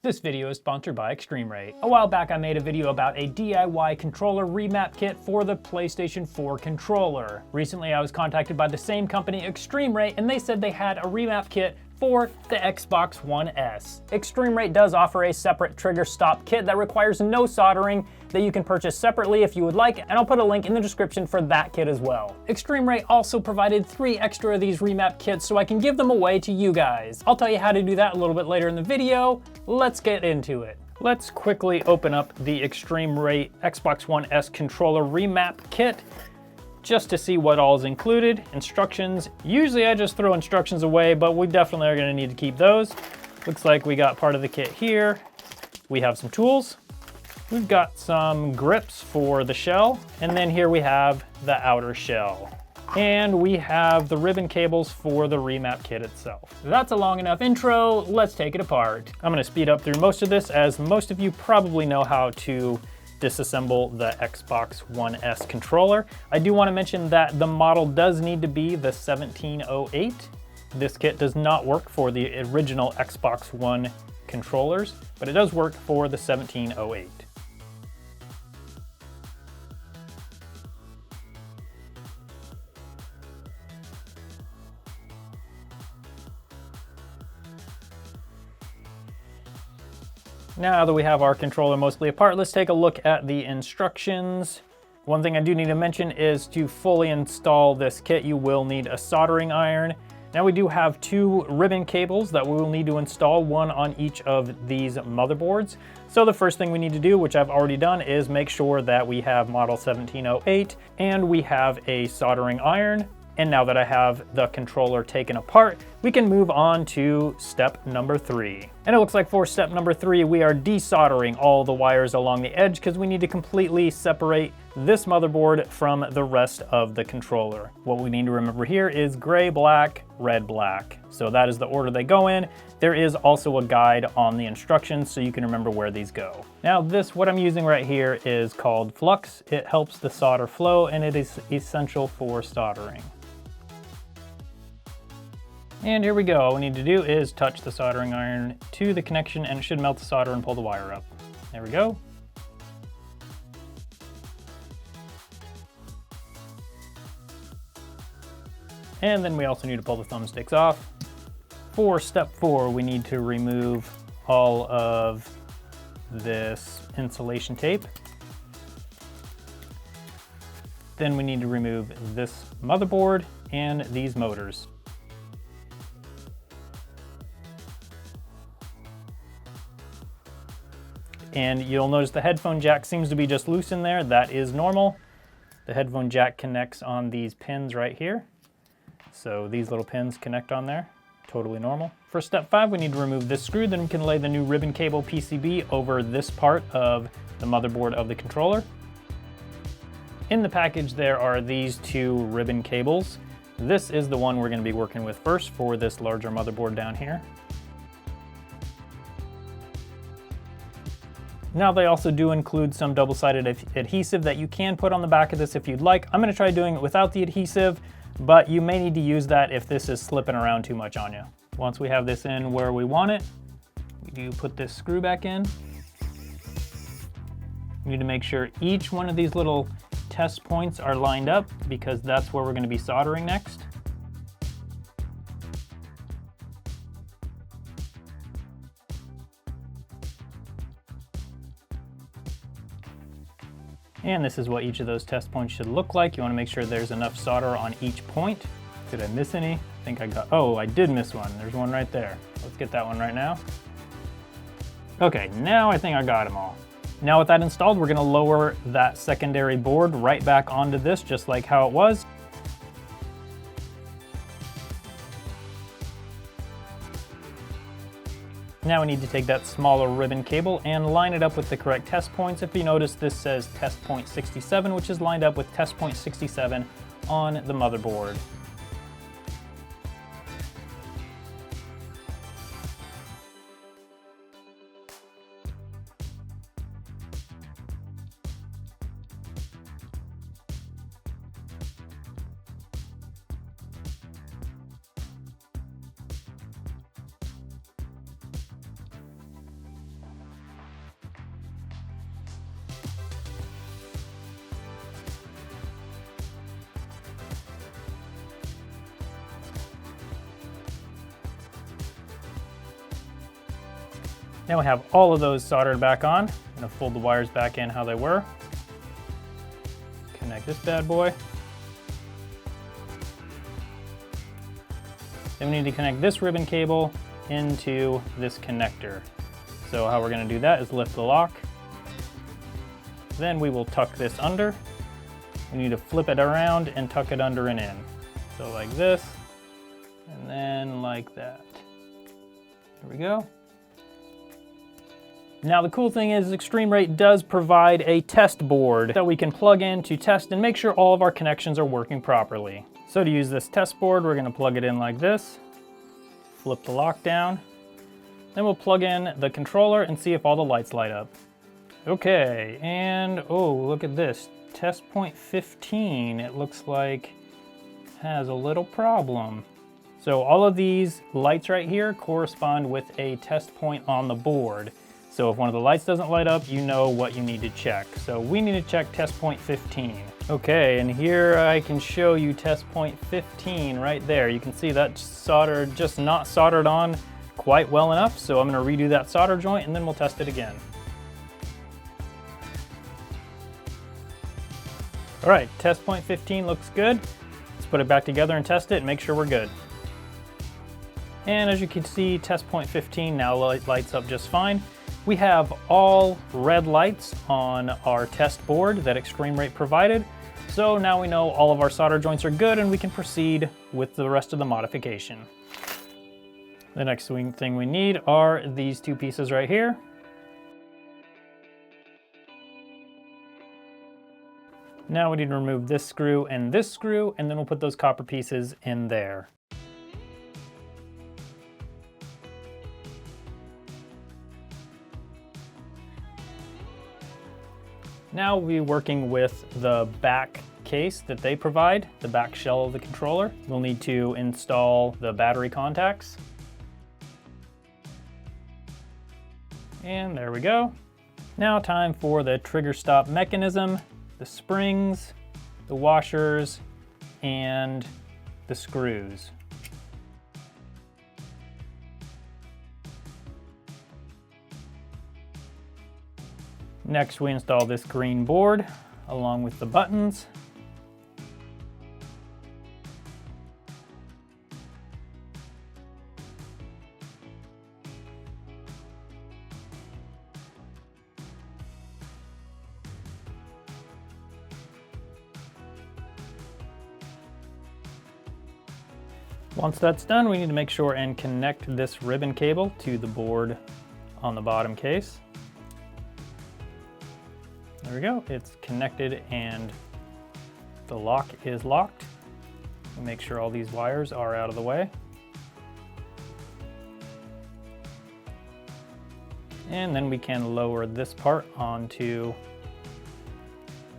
This video is sponsored by ExtremeRate. A while back I made a video about a DIY controller remap kit for the PlayStation 4 controller. Recently I was contacted by the same company, ExtremeRate, and they said they had a remap kit for the Xbox One S. ExtremeRate does offer a separate trigger stop kit that requires no soldering that you can purchase separately if you would like, and I'll put a link in the description for that kit as well. ExtremeRate also provided 3 extra of these remap kits so I can give them away to you guys. I'll tell you how to do that a little bit later in the video. Let's get into it. Let's quickly open up the ExtremeRate Xbox One S controller remap kit, just to see what all is included. Instructions. Usually I just throw instructions away, but we definitely are going to need to keep those. Looks like we got part of the kit here. We have some tools. We've got some grips for the shell. And then here we have the outer shell. And we have the ribbon cables for the remap kit itself. That's a long enough intro. Let's take it apart. I'm going to speed up through most of this, as most of you probably know how to disassemble the Xbox One S controller. I do want to mention that the model does need to be the 1708. This kit does not work for the original Xbox One controllers, but it does work for the 1708. Now that we have our controller mostly apart, let's take a look at the instructions. One thing I do need to mention is to fully install this kit, you will need a soldering iron. Now we do have 2 ribbon cables that we will need to install, one on each of these motherboards. So the first thing we need to do, which I've already done, is make sure that we have model 1708 and we have a soldering iron. And now that I have the controller taken apart, we can move on to step number 3. And it looks like for step number 3, we are desoldering all the wires along the edge because we need to completely separate this motherboard from the rest of the controller. What we need to remember here is gray, black, red, black. So that is the order they go in. There is also a guide on the instructions so you can remember where these go. Now what I'm using right here is called flux. It helps the solder flow and it is essential for soldering. And here we go. All we need to do is touch the soldering iron to the connection and it should melt the solder and pull the wire up. There we go. And then we also need to pull the thumbsticks off. For step 4, we need to remove all of this insulation tape. Then we need to remove this motherboard and these motors. And you'll notice the headphone jack seems to be just loose in there. That is normal. The headphone jack connects on these pins right here. So these little pins connect on there, totally normal. For step 5, we need to remove this screw, then we can lay the new ribbon cable PCB over this part of the motherboard of the controller. In the package there are these 2 ribbon cables. This is the one we're going to be working with first for this larger motherboard down here. Now they also do include some double-sided adhesive that you can put on the back of this if you'd like. I'm going to try doing it without the adhesive, but you may need to use that if this is slipping around too much on you. Once we have this in where we want it, we do put this screw back in. We need to make sure each one of these little test points are lined up because that's where we're going to be soldering next. And this is what each of those test points should look like. You want to make sure there's enough solder on each point. Did I miss any? I think I got, oh, I did miss one. There's one right there. Let's get that one right now. Okay, now I think I got them all. Now with that installed, we're going to lower that secondary board right back onto this, just like how it was. Now we need to take that smaller ribbon cable and line it up with the correct test points. If you notice, this says test point 67, which is lined up with test point 67 on the motherboard. Now we have all of those soldered back on. I'm gonna fold the wires back in how they were. Connect this bad boy. Then we need to connect this ribbon cable into this connector. So how we're gonna do that is lift the lock. Then we will tuck this under. We need to flip it around and tuck it under and in. So like this, and then like that. There we go. Now the cool thing is Extreme Rate does provide a test board that we can plug in to test and make sure all of our connections are working properly. So to use this test board, we're gonna plug it in like this, flip the lock down, then we'll plug in the controller and see if all the lights light up. Okay, and oh, look at this. Test point 15, it looks like has a little problem. So all of these lights right here correspond with a test point on the board. So if one of the lights doesn't light up, you know what you need to check. So we need to check test point 15. Okay, and here I can show you test point 15 right there. You can see that soldered, just not soldered on quite well enough. So I'm gonna redo that solder joint and then we'll test it again. All right, test point 15 looks good. Let's put it back together and test it and make sure we're good. And as you can see, test point 15 now lights up just fine. We have all red lights on our test board that Extreme Rate provided. So now we know all of our solder joints are good and we can proceed with the rest of the modification. The next thing we need are these two pieces right here. Now we need to remove this screw, and then we'll put those copper pieces in there. Now we'll be working with the back case that they provide, the back shell of the controller. We'll need to install the battery contacts. And there we go. Now time for the trigger stop mechanism, the springs, the washers, and the screws. Next, we install this green board along with the buttons. Once that's done, we need to make sure and connect this ribbon cable to the board on the bottom case. There we go, it's connected and the lock is locked. We'll make sure all these wires are out of the way. And then we can lower this part onto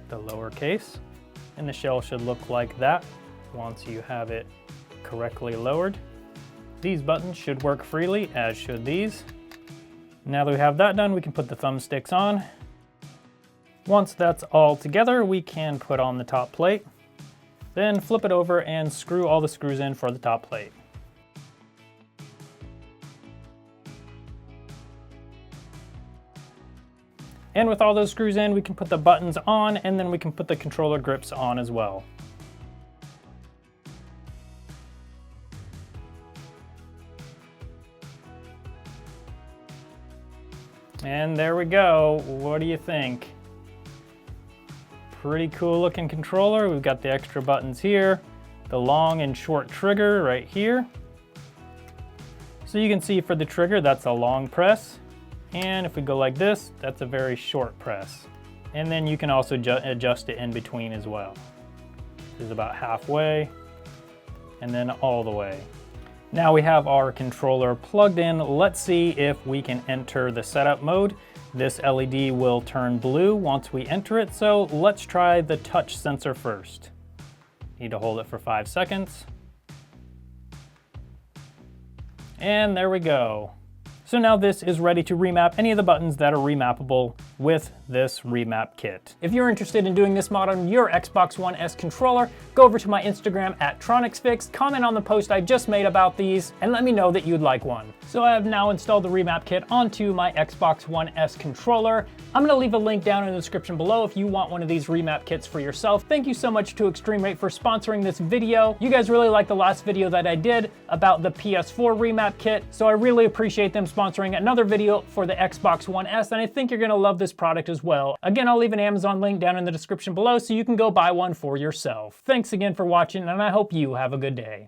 the lower case. And the shell should look like that once you have it correctly lowered. These buttons should work freely, as should these. Now that we have that done, we can put the thumbsticks on. Once that's all together, we can put on the top plate, then flip it over and screw all the screws in for the top plate. And with all those screws in, we can put the buttons on, and then we can put the controller grips on as well. And there we go. What do you think? Pretty cool looking controller. We've got the extra buttons here, the long and short trigger right here. So you can see for the trigger, that's a long press. And if we go like this, that's a very short press. And then you can also adjust it in between as well. This is about halfway and then all the way. Now we have our controller plugged in. Let's see if we can enter the setup mode. This LED will turn blue once we enter it, so let's try the touch sensor first. Need to hold it for 5 seconds. And there we go. So now this is ready to remap any of the buttons that are remappable with this remap kit. If you're interested in doing this mod on your Xbox One S controller, go over to my Instagram at TronicsFix, comment on the post I just made about these, and let me know that you'd like one. So I have now installed the remap kit onto my Xbox One S controller. I'm gonna leave a link down in the description below if you want one of these remap kits for yourself. Thank you so much to XtremeRate for sponsoring this video. You guys really liked the last video that I did about the PS4 remap kit, so I really appreciate them sponsoring another video for the Xbox One S, and I think you're gonna love this product as well. Again, I'll leave an Amazon link down in the description below so you can go buy one for yourself. Thanks again for watching, and I hope you have a good day.